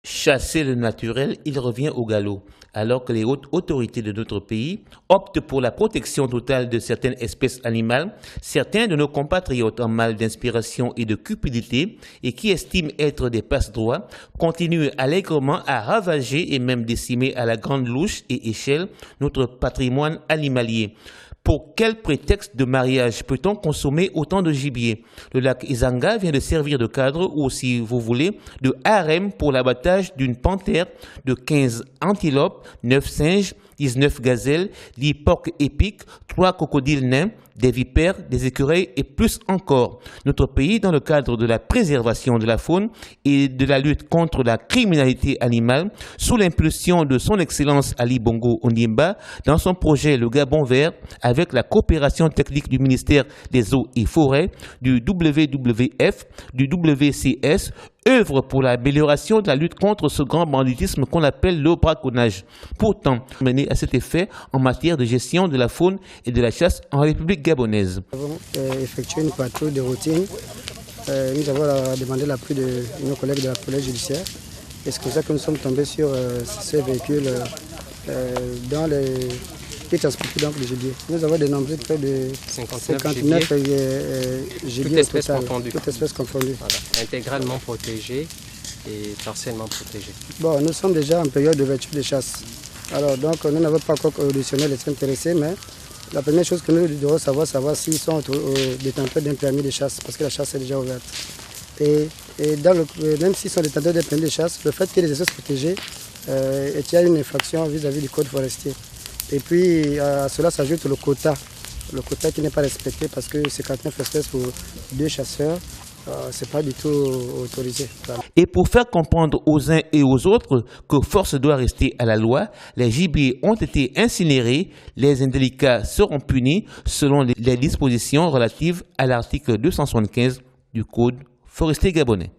Chasser le naturel, il revient au galop. Alors que les hautes autorités de notre pays optent pour la protection totale de certaines espèces animales, certains de nos compatriotes en mal d'inspiration et de cupidité et qui estiment être des passe-droits continuent allègrement à ravager et même décimer à la grande louche et échelle notre patrimoine animalier. Pour quel prétexte de mariage peut-on consommer autant de gibier? Le lac Izanga vient de servir de cadre ou, si vous voulez, de harem pour l'abattage d'une panthère, de 15 antilopes, 9 singes, 19 gazelles, 10 porcs épics, 3 crocodiles nains, des vipères, des écureuils et plus encore. Notre pays, dans le cadre de la préservation de la faune et de la lutte contre la criminalité animale, sous l'impulsion de son Excellence Ali Bongo Ondimba, dans son projet Le Gabon Vert, avec la coopération technique du ministère des Eaux et Forêts, du WWF, du WCS, œuvre pour l'amélioration de la lutte contre ce grand banditisme qu'on appelle le braconnage. Pourtant, mené à cet effet en matière de gestion de la faune et de la chasse en République gabonaise. Nous avons effectué une patrouille de routine. Nous avons demandé l'appui de nos collègues de la police judiciaire. Et c'est comme ça que nous sommes tombés sur ces véhicules dans qui transportent donc le gibier. Nous avons dénombré près de 59 gibiers toutes espèces confondues. Voilà. Intégralement protégées et partiellement protégées. Bon, nous sommes déjà en période d'ouverture de chasse. Alors donc nous n'avons pas encore auditionné les intéressés, mais la première chose que nous devons savoir s'ils sont détenteurs d'un permis de chasse, parce que la chasse est déjà ouverte. Et même s'ils sont détenteurs d'un permis de chasse, le fait qu'il y ait des espèces protégées est une infraction vis-à-vis du code forestier. Et puis à cela s'ajoute le quota qui n'est pas respecté parce que 59 espèces pour 2 chasseurs, c'est pas du tout autorisé. Voilà. Et pour faire comprendre aux uns et aux autres que force doit rester à la loi, les gibiers ont été incinérés, les indélicats seront punis selon les dispositions relatives à l'article 275 du Code forestier gabonais.